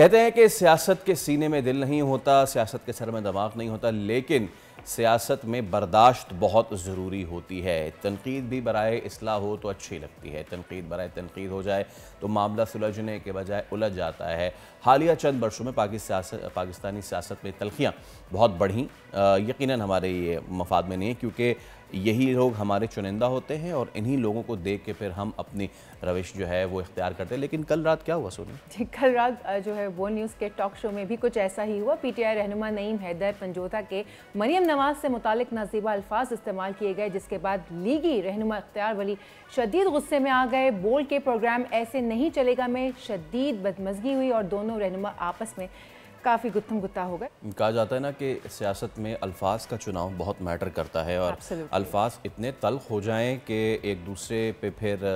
کہتے ہیں کہ سیاست کے سینے میں دل نہیں ہوتا، سیاست کے سر میں دماغ نہیں ہوتا، لیکن سیاست میں برداشت بہت ضروری ہوتی ہے۔ تنقید بھی برائے اصلاح ہو تو اچھی لگتی ہے، تنقید برائے تنقید ہو جائے تو معاملہ سلجھنے کے بجائے الجھ جاتا ہے۔ حالیہ چند برسوں میں پاکستانی سیاست میں تلخیاں بہت بڑھیں، یقیناً ہمارے یہ مفاد میں نہیں ہے، کیونکہ یہی لوگ ہمارے چنندہ ہوتے ہیں اور انہی لوگوں کو دیکھ کے پھر ہم اپنی روش جو ہے وہ اختیار کرتے ہیں۔ لیکن کل رات کیا ہوا سونی؟ جی کل رات جو ہے وہ نیوز کے ٹاک شو میں بھی کچھ ایسا ہی ہوا۔ پی ٹی آئی رہنما نعیم حیدر پنجوتا کے مریم نواز سے متعلق نازیبہ الفاظ استعمال کیے گئے، جس کے بعد لیگی رہنما اختیار ولی شدید غصے میں آ گئے۔ بول کے پروگرام ایسے نہیں چلے گا میں شدید بدمزگی ہوئی اور دونوں رہنما آپس میں کافی گتھم گتھا ہو گئے۔ کہا جاتا ہے نا کہ سیاست میں الفاظ کا چناؤ بہت میٹر کرتا ہے، اور الفاظ اتنے تلخ ہو جائیں کہ ایک دوسرے پہ پھر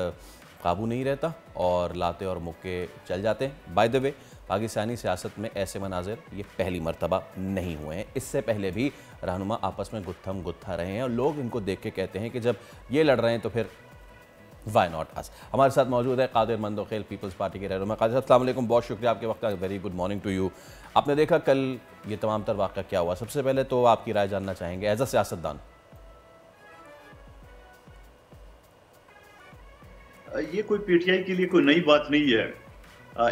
قابو نہیں رہتا اور لاتے اور مکے چل جاتے ہیں۔ بائی دی وے، پاکستانی سیاست میں ایسے مناظر یہ پہلی مرتبہ نہیں ہوئے ہیں، اس سے پہلے بھی رہنما آپس میں گتھم گتھا رہے ہیں اور لوگ ان کو دیکھ کے کہتے ہیں کہ جب یہ لڑ رہے ہیں تو پھر وائی ناٹ اس۔ ہمارے ساتھ موجود ہے قادر مندوخیل، پیپلز پارٹی کے رہنما۔ قادر صاحب السلام علیکم، بہت شکریہ آپ کے وقت کا، very good morning to you. آپ نے دیکھا کل یہ تمام تر واقعہ کیا ہوا؟ سب سے پہلے تو آپ کی رائے جاننا چاہیں گے ایز اے سیاستدان۔ یہ کوئی پی ٹی آئی کے لیے کوئی نئی بات نہیں ہے۔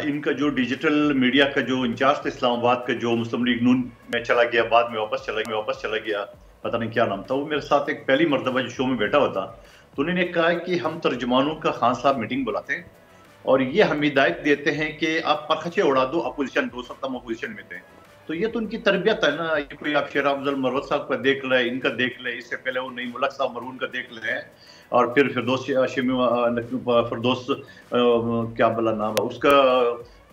ان کا جو ڈیجیٹل میڈیا کا جو انچارج تھا اسلام آباد کا، جو مسلم لیگ نون میں چلا گیا، بعد میں واپس چلا گیا، پتہ نہیں کیا نام تھا، وہ میرے ساتھ ایک پہلی مرتبہ جو شو میں بیٹھا ہوا تھا، تو انہوں نے کہا کہ ہم ترجمانوں کا خان صاحب میٹنگ بلاتے ہیں اور یہ ہم ہدایت دیتے ہیں کہ آپ پرخچے اڑا دو اپوزیشن کو، سب ہم اپوزیشن میں تھے۔ تو یہ تو ان کی تربیت ہے نا۔ یہ کوئی آپ شیر افضل مروت صاحب کا دیکھ لیں، ان کا دیکھ لیں، اس سے پہلے وہ نئی ملک صاحب مرون کا دیکھ لیں، اور پھر فردوس کیا بلا نام ہے اس کا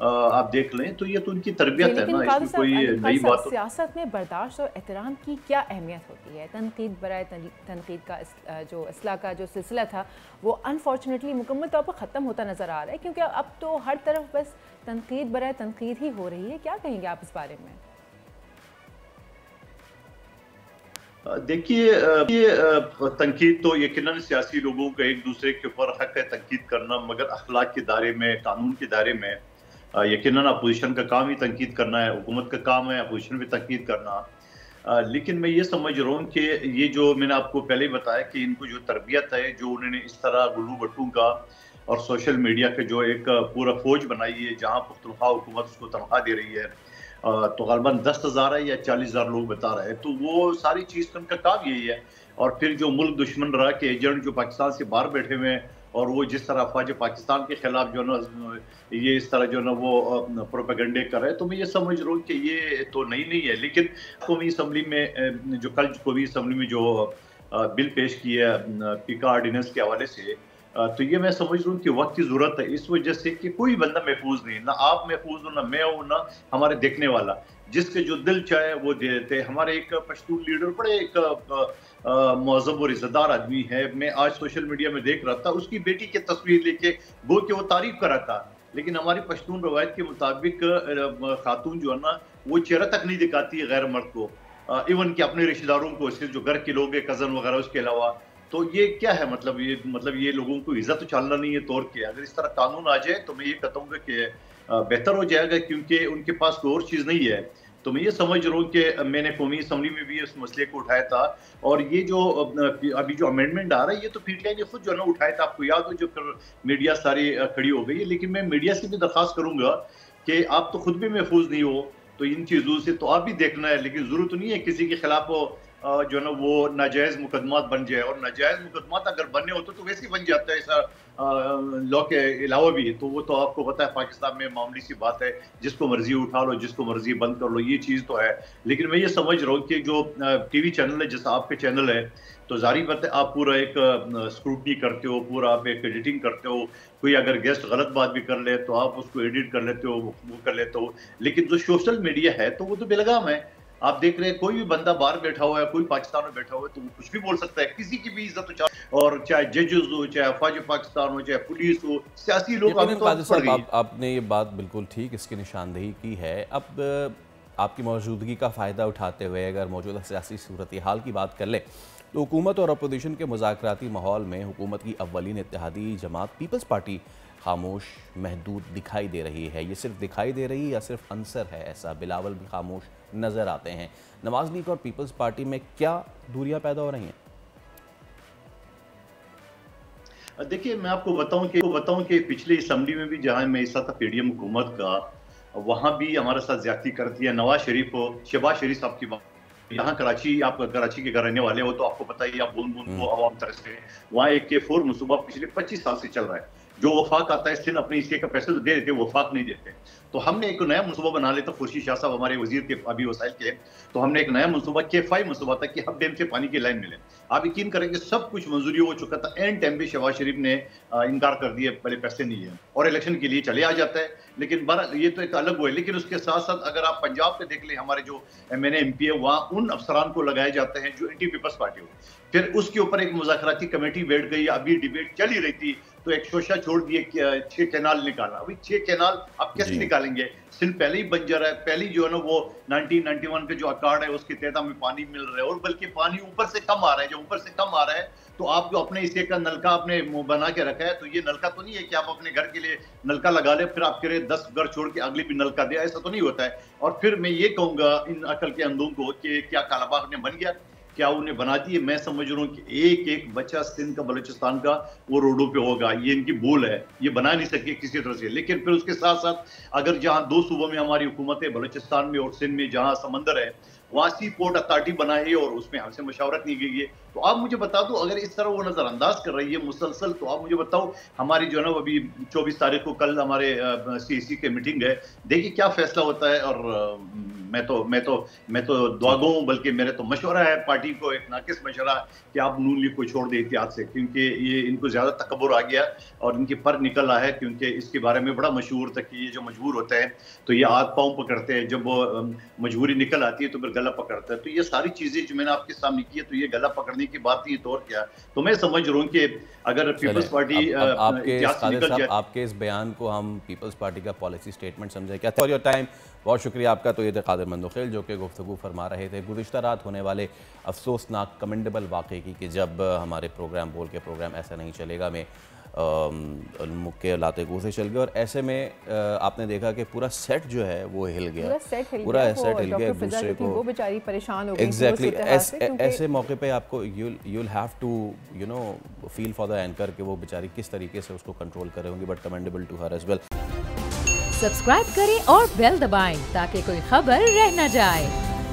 آپ دیکھ لیں، تو یہ تو ان کی تربیت ہے نا، اس میں کوئی نئی بات۔ سیاست میں برداشت اور احترام کی کیا اہمیت ہوتی ہے؟ تنقید برائے تنقید کا جو اصلاح کا جو سلسلہ تھا وہ انفارچونیٹلی مکمل طور پر ختم ہوتا نظر آ رہا ہے، کیونکہ اب تو ہر طرف بس تنقید برائے تنقید ہی ہو رہی ہے۔ کیا کہیں گے آپ اس بارے میں؟ دیکھیے، تنقید تو یقیناً سیاسی لوگوں کا ایک دوسرے کے اوپر حق ہے تنقید کرنا، مگر اخلاق کے دائرے میں، قانون کے دائرے میں یقیناً اپوزیشن کا کام ہی تنقید کرنا ہے، حکومت کا کام ہے اپوزیشن بھی تنقید کرنا۔ لیکن میں یہ سمجھ رہا ہوں کہ یہ جو میں نے آپ کو پہلے بتایا کہ ان کو جو تربیت ہے، جو انہوں نے اس طرح گلو بٹوں کا اور سوشل میڈیا کا جو ایک پورا فوج بنائی ہے، جہاں پختونخوا حکومت اس کو تنخواہ دے رہی ہے، تو غالباً 10,000 ہے یا 40,000 لوگ بتا رہے ہیں، تو وہ ساری چیز کا ان کا کام یہی ہے۔ اور پھر جو ملک دشمن رہا کے ایجنٹ جو پاکستان سے باہر بیٹھے ہوئے ہیں، اور وہ جس طرح افواج پاکستان کے خلاف جو ہے نا یہ اس طرح جو ہے نا وہ پروپیگنڈے کر رہے ہیں، تو میں یہ سمجھ رہا ہوں کہ یہ تو نہیں ہے۔ لیکن قومی اسمبلی میں جو کل قومی اسمبلی میں جو بل پیش کیا ہے پیکا آرڈیننس کے حوالے سے، تو یہ میں سمجھ رہا ہوں کہ وقت کی ضرورت ہے، اس وجہ سے کہ کوئی بندہ محفوظ نہیں، نہ آپ محفوظ ہو، نہ میں ہوں، نہ ہمارے دیکھنے والا، جس کے جو دل چاہے وہ دے دیتے۔ ہمارے ایک پشتون لیڈر بڑے ایک مہذب اور عزت دار آدمی ہے، میں آج سوشل میڈیا میں دیکھ رہا تھا، اس کی بیٹی کی تصویر لے کے گو کہ وہ تعریف کر رہا تھا، لیکن ہماری پشتون روایت کے مطابق خاتون جو ہے نا وہ چہرہ تک نہیں دکھاتی ہے غیر مرد کو، ایون کہ اپنے رشتہ داروں کو، صرف جو گھر کے لوگ ہیں، کزن وغیرہ، اس کے علاوہ۔ تو یہ کیا ہے؟ مطلب یہ لوگوں کو عزت اچھالنا نہیں ہے طور کے۔ اگر اس طرح قانون آ جائے تو میں یہ کہتا ہوں کہ بہتر ہو جائے گا، کیونکہ ان کے پاس کوئی اور چیز نہیں ہے۔ تو میں یہ سمجھ رہا ہوں کہ میں نے قومی اسمبلی میں بھی اس مسئلے کو اٹھایا تھا، اور یہ جو ابھی جو امینڈمنٹ آ رہا ہے یہ تو پی ٹی آئی نے خود جو ہے نا اٹھایا تھا، آپ کو یاد ہو، جو پھر میڈیا ساری کھڑی ہو گئی ہے۔ لیکن میں میڈیا سے بھی درخواست کروں گا کہ آپ تو خود بھی محفوظ نہیں ہو، تو ان چیزوں سے تو آپ بھی دیکھنا ہے، لیکن ضرورت نہیں ہے کسی کے خلاف جو ہے نا وہ ناجائز مقدمات بن جائے، اور ناجائز مقدمات اگر بننے ہوتے تو ویسے ہی بن جاتا ہے ایسا لا کے علاوہ بھی، تو وہ تو آپ کو پتہ ہے پاکستان میں معمولی سی بات ہے، جس کو مرضی اٹھا لو، جس کو مرضی بند کر لو، یہ چیز تو ہے۔ لیکن میں یہ سمجھ رہا ہوں کہ جو ٹی وی چینل ہے، جیسا آپ کے چینل ہے، تو ظاہری بات ہے آپ پورا ایک اسکروٹنی کرتے ہو، پورا آپ ایک ایڈیٹنگ کرتے ہو، کوئی اگر گیسٹ غلط بات بھی کر لے تو آپ اس کو ایڈٹ کر لیتے ہو، وہ کر لیتے ہو۔ لیکن جو سوشل میڈیا ہے تو وہ تو بے لگام ہے، آپ دیکھ رہے ہیں کوئی بھی بندہ باہر بیٹھا ہوا ہے، کوئی پاکستان میں بیٹھا ہوا ہے تو وہ کچھ بھی بول سکتا ہے، کسی کی بھی عزت اور چاہے ججز ہو، چاہے افواج پاکستان ہو، چاہے پولیس ہو، سیاسی لوگ قادر صاحب آپ نے یہ بات بالکل ٹھیک اس کی نشاندہی کی ہے۔ اب آپ کی موجودگی کا فائدہ اٹھاتے ہوئے اگر موجودہ سیاسی صورتحال کی بات کر لیں تو حکومت اور اپوزیشن کے مذاکراتی ماحول میں حکومت کی اولین اتحادی جماعت پیپلز پارٹی خاموش محدود دکھائی دے رہی ہے. یہ صرف دکھائی دے رہی یا صرف عنصر ہے ایسا؟ بلاول بھی خاموش نظر آتے ہیں. نواز لیگ اور پیپلز پارٹی میں کیا دوریاں پیدا ہو رہی ہیں؟ دیکھیے میں آپ کو بتاؤں کہ پچھلی اسمبلی میں بھی جہاں میں حصہ تھا پی ڈی ایم حکومت کا، وہاں بھی ہمارے ساتھ زیادتی کرتی ہے. نواز شریف ہو، شہباز شریف صاحب کی بات، یہاں کراچی، آپ کراچی کے گھر رہنے والے ہو تو آپ کو پتہ ہی، آپ بون بون کو عوام طرح سے وہاں ایک K4 منصوبہ پچھلے 25 سال سے چل رہا ہے. جو وفاق آتا ہے سندھ اپنے حصے کا پیسے تو دے دیتے، وفاق نہیں دیتے. تو ہم نے ایک نیا منصوبہ بنا لیتا، خورشید شاہ صاحب ہمارے وزیر کے ابھی وسائل کے، تو ہم نے ایک نیا منصوبہ K5 منصوبہ تھا کہ ہب ڈیم سے پانی کی لائن ملے. آپ یقین کریں کہ سب کچھ منظوری ہو چکا تھا، این ٹائم پہ شہباز شریف نے انکار کر دیا، پہلے پیسے نہیں ہیں اور الیکشن کے لیے چلے آ جاتا ہے. لیکن یہ تو ایک الگ ہوا ہے. لیکن اس کے ساتھ ساتھ اگر آپ پنجاب پہ دیکھ لیں، ہمارے جو MNA MP ہے وہاں ان افسران کو لگائے جاتے ہیں جو اینٹی پیپلز پارٹی ہو. پھر اس کے اوپر ایک مذاکراتی کمیٹی بیٹھ گئی، ابھی ڈیبیٹ چل ہی رہی تھی تو ایک شوشہ چھوڑ دیے 6 کینال نکالنا. ابھی 6 کینال آپ کیسے نکالیں گے؟ سندھ پہلے ہی بنجر ہے، پہلی جو ہے نا وہ 1991 کے جو اکارڈ ہے اس کے تحت ہمیں پانی مل رہا ہے، اور بلکہ پانی اوپر سے کم آ رہا ہے. جو اوپر سے کم آ رہا ہے تو آپ جو اپنے حصے کا نلکا اپنے بنا کے رکھا ہے، تو یہ نلکا تو نہیں ہے کہ آپ اپنے گھر کے لیے نلکا لگا لیں پھر آپ کرے 10 گھر چھوڑ کے اگلی بھی نلکا دے، ایسا تو نہیں ہوتا ہے. اور پھر میں یہ کہوں گا ان عقل کے اندھوں کو کہ کیا کالا باغ نے بن گیا، کیا انہیں بنا دیے؟ میں سمجھ رہا ہوں کہ ایک بچہ سندھ کا، بلوچستان کا وہ روڈوں پہ ہوگا. یہ ان کی بول ہے، یہ بنا نہیں سکے کسی طرح سے. لیکن پھر اس کے ساتھ ساتھ اگر جہاں 2 صوبوں میں ہماری حکومت ہے، بلوچستان میں اور سندھ میں، جہاں سمندر ہے وہاں سی پورٹ اتھارٹی بنائی اور اس میں ہم سے مشاورت نہیں کی گئی ہے. تو آپ مجھے بتا دو، اگر اس طرح وہ نظر انداز کر رہی ہے مسلسل، تو آپ مجھے بتاؤ ہماری جو ہے نا ابھی 24 تاریخ کو کل ہمارے CAC کے میٹنگ ہے، دیکھیے کیا فیصلہ ہوتا ہے. اور میں تو دعا گو ہوں، بلکہ میرے تو مشورہ ہے پارٹی کو، ایک ناقص مشورہ کہ آپ نون لیگ کو چھوڑ دیں احتیاط سے، کیونکہ یہ ان کو زیادہ تکبر آ گیا اور ان کی پر نکل آیا ہے. کیونکہ اس کے بارے میں بڑا مشہور تھا کہ یہ جو مجبور ہوتا ہے تو یہ ہاتھ پاؤں پکڑتے ہیں، جب وہ مجبوری نکل آتی ہے تو پھر گلا پکڑتا ہے. تو یہ ساری چیزیں جو میں نے آپ کے سامنے کی ہے تو یہ گلا پکڑنے کی بات نہیں، طور کیا. تو میں سمجھ رہا ہوں کہ اگر پیپلز پارٹی آپ کے اس بیان کو ہم پیپلز پارٹی کا پالیسی سٹیٹمنٹ سمجھیں کیا فار یور ٹائم. بہت شکریہ آپ کا. تو یہ تھے قادر مندوخیل جو کہ گفتگو فرما رہے تھے گزشتہ رات ہونے والے افسوسناک کمنڈیبل واقعے کی، کہ جب ہمارے پروگرام بول کے پروگرام ایسا نہیں چلے گا میں مکے لاتے گوزے چل گئے، اور ایسے میں آپ نے دیکھا کہ پورا سیٹ جو ہے وہ ہل گیا، پورا سیٹ ہل گیا ایک دوسرے کو. وہ بیچاری پریشان ہو گئی. ایگزیکٹلی ایسے موقع پہ آپ کو you'll have to feel for the anchor کہ وہ بیچاری کس طریقے سے اس کو کنٹرول کر رہے ہوں گی. But commendable to her as well. Subscribe کریں اور بیل دبائیں تاکہ کوئی خبر رہ نہ جائے.